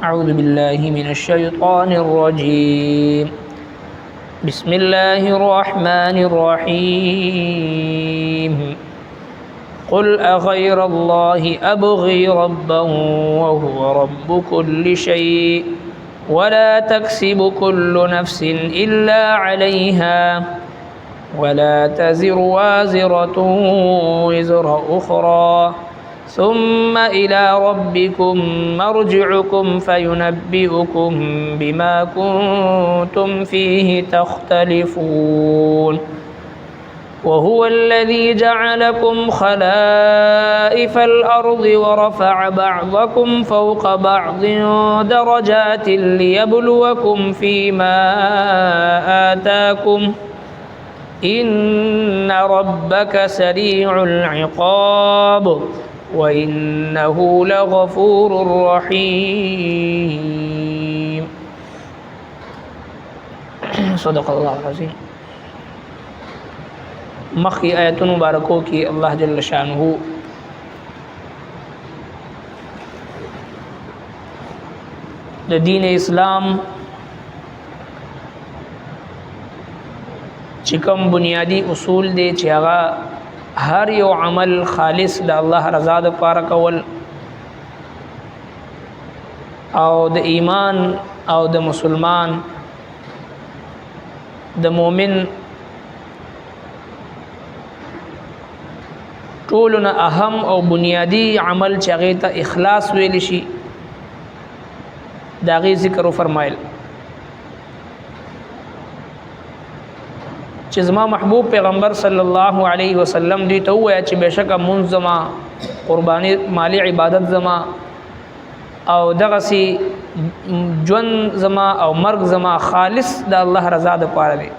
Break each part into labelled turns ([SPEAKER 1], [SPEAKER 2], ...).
[SPEAKER 1] أعوذ بالله من الشيطان الرجيم بسم الله الرحمن الرحيم قل أغير الله أبغي ربا وهو رب كل شيء ولا تكسب كل نفس إلا عليها ولا تزر وازرة وزر أخرى ثم إلى ربكم مرجعكم فينبئكم بما كنتم فيه تختلفون وهو الذي جعلكم خلائف الأرض ورفع بعضكم فوق بعض درجات ليبلوكم فيما آتاكم إن ربك سريع العقاب وإنه لغفور رحيم صدق الله العظيم. مخی آیتون مبارکوں کی اللہ جل شانہ د دین اسلام چې کوم بنیادی اصول دی چې هغه هر یو عمل خالص د الله رضا لپاره کول او د ایمان او د مسلمان د مؤمن ټولونه اهم او بنیادی عمل چې هغه ته اخلاص ویل شي دا غي ذکر فرمایل چې زما محبوب پیغمبر صلی الله علیه وسلم دی ته وایي چې بشکه منظما قربانی مالی عبادت زما او دغه سي جون زما او مرګ زما خالص د الله رضا د پاره دی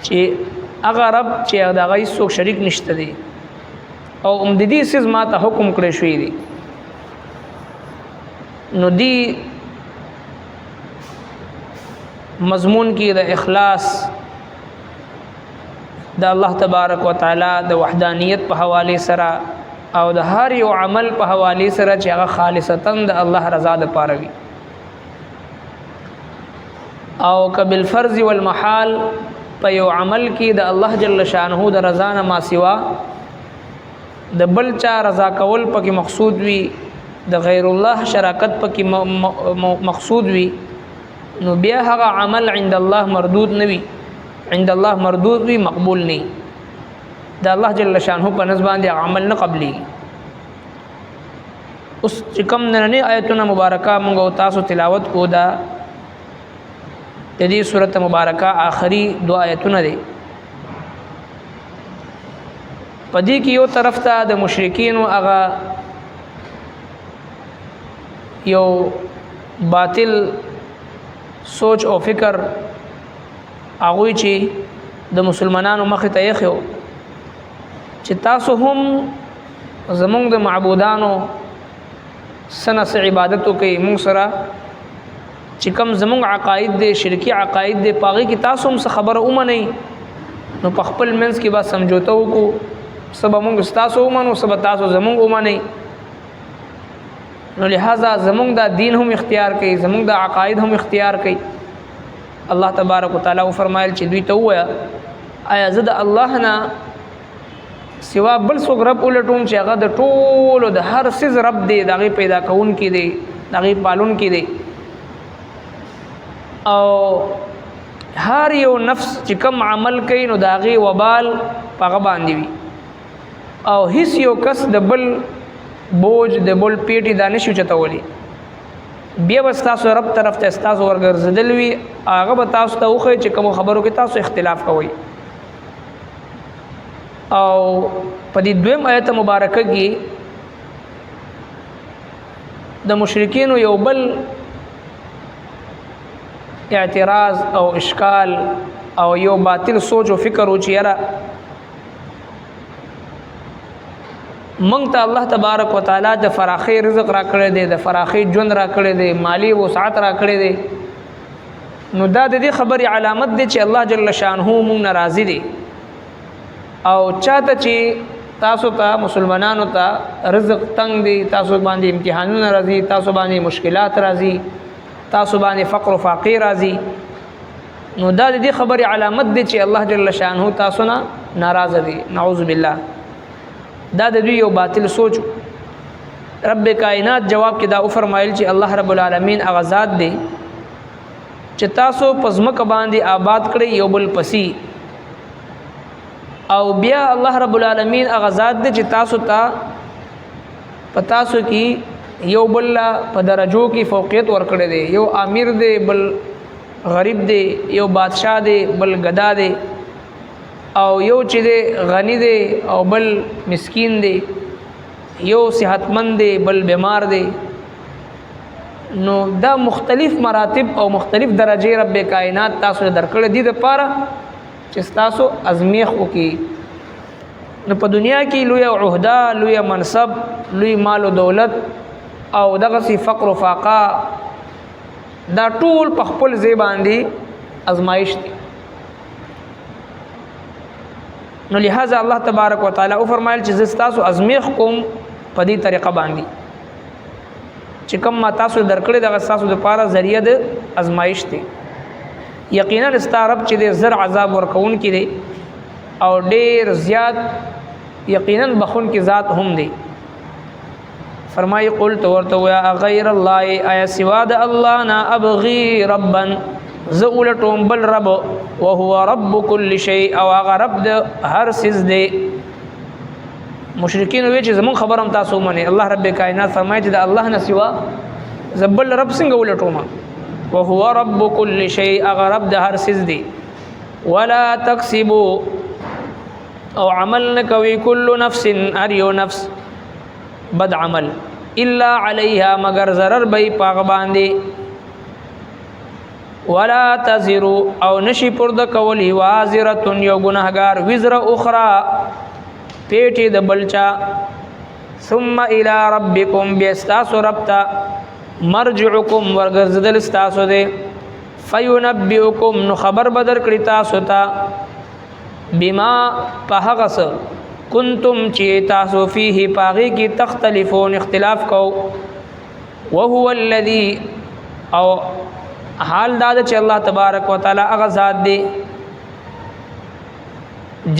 [SPEAKER 1] چې هغه رب چې دغه هیڅ شریک نشته دی او امددي سیز ما ته حکم کړی شوی دی نو دی مضمون کی د اخلاص د الله تبارک وتعالى د وحدانیت په حواله سره او د هر یو عمل په حواله سره چې هغه خالصتا د الله رضا د پاره وي او کبل فرض والمحال په یو عمل کې د الله جل شانه د رضا نه ما سوا د بل چا رضا کول پکې مقصود وي د غیر الله شراکت پکې مقصود وي نو بیا هغه عمل عند الله مردود نوي عند الله مردود وي مقبول نه د الله جل شانه په نسبت باندې عمل نه قبلي اوس چې کوم نه آیتونه مبارکه موږ تاسو تلاوت کو دا د دې سورته مبارکه آخري دو آیتونه دي پدې کې یو طرف ته د مشرکین او هغه یو باطل سوچ او فکر هغه چې د مسلمانانو مخ ته یې خو چې تاسو هم زمونږ د معبودانو سنه عبادت کوي موږ سره چې کوم زمونږ عقاید دي شرکی عقاید دي پاغي کې تاسو هم خبره اومنئ نو په خپل منځ کې با سمجھوته وکړو سبا موږ تاسو اومنو سبا تاسو زمونږ اومنئ نو لہذا زمونږ دا دین هم اختیار کړي زمونږ دا عقاید هم اختیار کړي الله تبارک وتعالى فرمایل چې دوی ته وایا آیا زه د الله نه سوا بل څوک رب ولټوم چې هغه د ټولو د هر څه رب دی دغه پیدا کون کې دی دغه پالون کې دی او هر یو نفس چې کوم عمل کوي نو دغه وبال پغه باندې وي او هیڅ یو کس د بل بوج د بل پیټي دانش چتولي بیا بس تاسو رب طرف ته تاسو ورګرځدل وی هغه به تاسو ته وخی چې کوم خبرو کې تاسو اختلاف کوئ او په دې دویم آیت مبارکه کې د مشرکین یو بل اعتراض او اشکال او یو باطل سوچ او فکر او چیرې مونږ ته الله تبارک وتعالى د فراخي رزق را کړی دی د فراخي ژوند را کړی دی مالی وسعت را کړی دی نو دا د دې خبرې علامت دی چې الله جل شانه مونږ ناراضي دی او چاته چې تاسو ته مسلمانانو ته رزق تنگ دی، تاسو باندې امتحانونه راځي، تاسو باندې مشکلات راځي، تاسو باندې فقر او فقیر راځي، نو دا د دې خبرې علامت دی چې الله جل شانه تاسو نه ناراضه دی. نعوذ بالله. دا د دوی یو باطل سوچ. رب کائنات جواب کې دا او فرمایل چې الله رب العالمین هغه ذات دی چې تاسو پزمک باندې آباد کړی یو بل پسی، او بیا الله رب العالمین هغه ذات دی چې تاسو ته پتاسو کې یو بل په درجو کې فوقیت ورکړی دی، یو امیر دی بل غریب دی، یو بادشاہ دی بل گدا دی، او یو چې دی غنی دی او بل مسکین دی، یو صحتمند دی بل بیمار دی. نو دا مختلف مراتب او مختلف درجه رب کائنات تاسو درکړه دي د پاره چې تاسو ازمیخ وکي. نو په دنیا کې لوی عہده، لوی منصب، لوی مال او دولت او دغه سی فقر او فاقه، دا ټول په خپل ځای باندې ازمایش دي. نو لہذا الله تبارک وتعالى او فرمایل چې زستاسو ازمیخ کوم په دې طریقه باندې چې کوم ما تاسو درکړې دغه تاسو د پاره ذریعہ د ازمایش دي. یقینا استعرب چې د زر عذاب ورکون کې دي او ډیر زیات یقینا بخون کی ذات هم دی. فرمائی قلت ورته یا غیر الله ایا سوا د الله نا ابغي ربا زولتم بل رب وهو رب كل شيء او هغه رب د هر سیز دی. مشرکین وی چې زمون خبرم تاسو منه. الله رب کائنات فرمایي چې د الله نه سوا زبل رب څنګه ولټوم، وهو رب كل شيء هغه رب د هر سیز دی. ولا تکسبوا او عمل نکوي كل نفس هر یو نفس بد عمل الا عليها مگر ضرر به پاغ باندې. ولا تزر او نشي پرد کولی وازره یو گناهګار وزر اخرى پیټي د بلچا. ثم الى ربكم بیستاسو ربتا مرجعكم ورغزدل استاسو دے فینبئکم نو خبر بدر کړی تاسو ته بما پهغس کنتم چی تاسو فیه پاغی کی تختلفون اختلاف کو. وهو الذی او حال دادا چی اللہ تبارک و تعالی اغزاد دے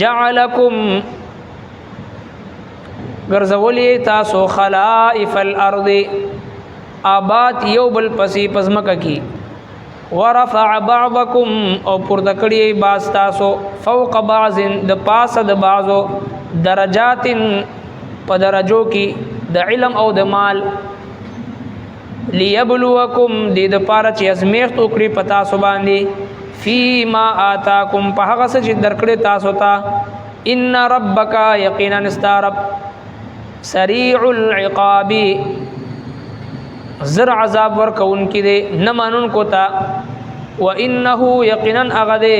[SPEAKER 1] جعلکم گرزولی تاسو خلائف الارض آباد یو بل پسی پزمک کی. ورفع بعضکم او پردکڑی باز تاسو فوق بعض د پاس د بعضو درجات په درجو کی د علم او د مال. لیبلوکم د د پاره چې ازمیخت وکړي په تاسو باندې فیما آتاکم په هغه څه چې درکړي تاسو ته. ان ربک یقینا استرب سریع العقاب زر عذاب ورکون کی دے نمانون کو تا. وانه یقینا اغدے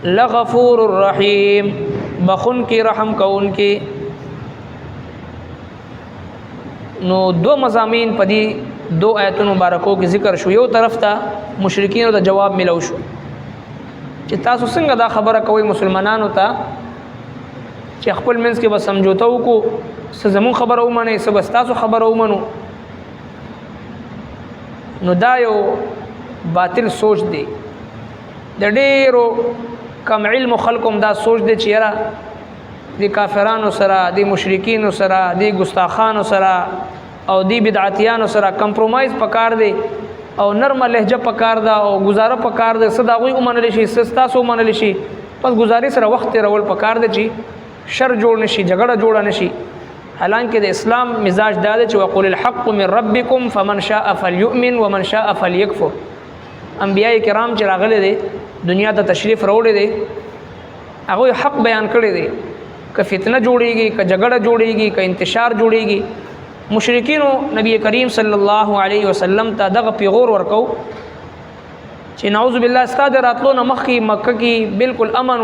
[SPEAKER 1] لغفور الرحیم بخون کی رحم کون کی. نو دو مضامین پدی دو آیتون مبارکو کی ذکر شو. یو طرف تا مشرکین دا جواب ملو شو چې تاسو څنګه دا خبره کوي مسلمانانو ته چې خپل منځ کې به سمجوته وکړو، څه زمون خبره ومنئ څه به ستاسو خبره ومنو. نو دا یو باطل سوچ دی. د ډیرو کم علم خلقم دا سوچ دی چې یاره دی کافرانو سره، دی مشرکینو سره، دی ګستاخانو سره او دی بدعتیانو سره کمپرومایز پکار دی او نرمه لهجه پکار ده او گزاره پکار ده. صدا غوی ومنل شي سستاسو ومنل شي، پس گزارې سره وخت تیرول پکار ده چې شر جوړ نشي، جګړه جوړه نشي. حالانکه د اسلام مزاج دا ده چې وقل الحق من ربکم فمن شاء فلیؤمن ومن شاء فلیکفر. انبیاء کرام چې راغلي دي دنیا ته تشریف راوړي دي هغه حق بیان کړی دی. که فتنه جوړیږي، که جګړه جوړیږي، که انتشار جوړیږي، مشرکینو نبی کریم صلی الله علیه وسلم ته دغه پیغور ورکو چې نعوذ بالله استاد راتلو نه مخکې مکه کې بالکل امن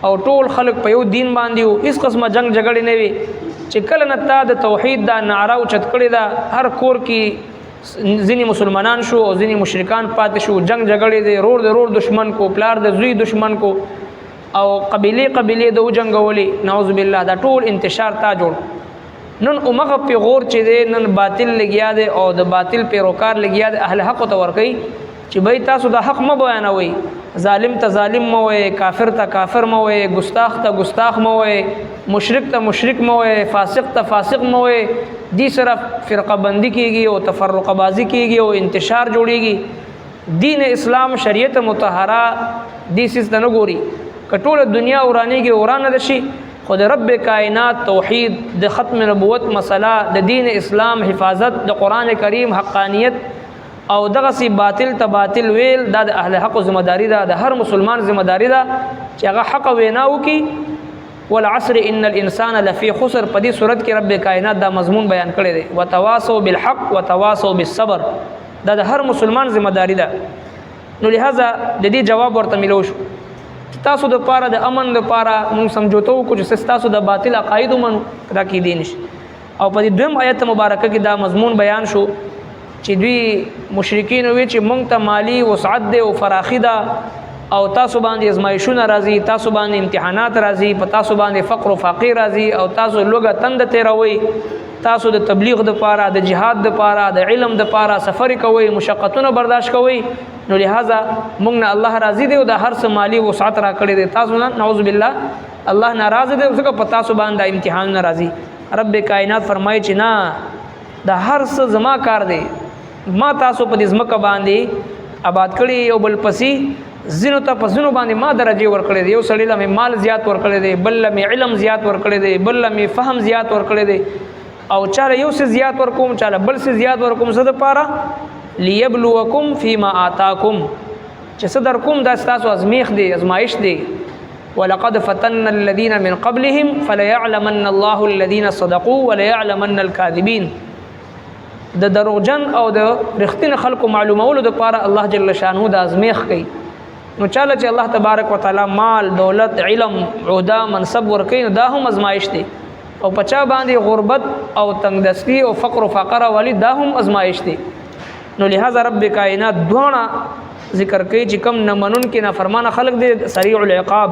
[SPEAKER 1] او ټول خلق په یو دین باندې او هیڅ قسمه جنگ جګړې نه وي. چې کله نه تا د توحید دا نعره اوچت کړې ده هر کور کې ځینې مسلمانان شو او ځینې مشرکان پاتې شو. جنگ جګړې د رور د رور دشمن کو، پلار د زوی دشمن کو. او قبيله د وجنګولي، نعوذ بالله، دا ټول انتشار تا جوړ. نن امغه پیغور چې دی نن باطل لګیا دی او د باطل پیروکار لګیا دی، اهل حق ته ورکی چې بھئی تاسو د حق م بیانوي، ظالم ته ظالم مو وي، کافر ته کافر مو وي، ګستاخ ته ګستاخ مو وي، مشرک ته مشرک مو وي، فاسق ته فاسق مو وي. دې سره فرقه بندي کیږي او تفرقه بازی کیږي او انتشار جوړیږي. دین اسلام شریعت مطهره دې سیس ته نه ګوري، کټوله دنیا ورانیږي ورانه دشي، خود رب کائنات توحید د ختم نبوت مسله د دین اسلام حفاظت د قران کریم حقانیت او دغه سی باطل ته باطل ویل دا د اهل حق ذمہ داری ده، د هر مسلمان ذمہ داری ده چې هغه حق ویناو کی. والعصر ان الانسان لفی خسر، په دې صورت کې رب کائنات دا مضمون بیان کړی دی، وتواصوا بالحق وتواصوا بالصبر، دا د هر مسلمان ذمہ داری ده. نو لہذا د دې جواب ورته ملو شو، تاسو د پاره د امن د پاره موږ سمجھوته وکړو چې تاسو د باطل عقاید منو دا کې دي نشي. او په دې دویم آیت مبارکه کې دا مضمون بیان شو چې دوی مشرکین وی چې مونږ ته مالی وسعت دی او فراخی ده او تاسو باندې ازمایښونه راځي، تاسو باندې امتحانات راځي، په تاسو باندې فقر او فقیر راځي او تاسو لوګه تند تیروي، تاسو د تبلیغ د پاره د جهاد د پاره د علم د پاره سفر کوي، مشقتونه برداشت کوي. نو لہذا موږ نه الله راضي دی او د هر څه مالی وسعت را کړی دی، تاسو نه نعوذ بالله الله ناراض دی ځکه په تاسو باندې امتحان ناراضي. رب کائنات فرمایي چې نه، د هر څه زما کار دی، ما تاسو په دې ځمکه باندې آباد کړی او بل پسې زینو ته په زینو باندې ما درجه ورکړی دی. یو سړی له مال زیات ورکړی دی، بل له علم زیات ورکړی دی، بل له فهم زیات ورکړی دی، او چاله یو څه زیات ورکوم، چاله بل څه زیات ورکوم، څه د پاره لیبلوکم فیما آتاکم، چې څه در کوم دا ستاسو ازمیخ دی، ازمایش دی. ولقد فتنا الذين من قبلهم فليعلمن الله الذين صدقوا وليعلمن الكاذبين. د دروغجن او د رښتینه خلکو معلومولو د پاره الله جل شانه د ازمیخ کوي. نو چاله چې الله تبارک وتعالى مال، دولت، علم، عہده، منصب ورکوي، دا هم ازمایش دی. او پچا باندې غربت او تنگدستی او فقر و فقر والی دا هم ازمایش دی. نو لہذا رب کائنات دوانه ذکر کوي چې کم نه منون کې نه فرمانه خلق دی سریع العقاب،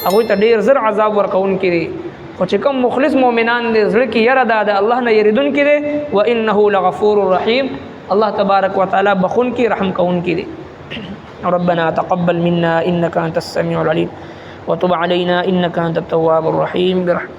[SPEAKER 1] هغه ته ډیر زر عذاب ورکون کړي. خو چې کم مخلص مؤمنان دي زړه کې یره ده الله نه یریدون کړي، و انه لغفور رحیم، الله تبارک وتعالى بخون کې رحم کون کړي. ربنا تقبل منا انك انت السميع العليم وتب علينا انك انت التواب الرحيم برحمتك.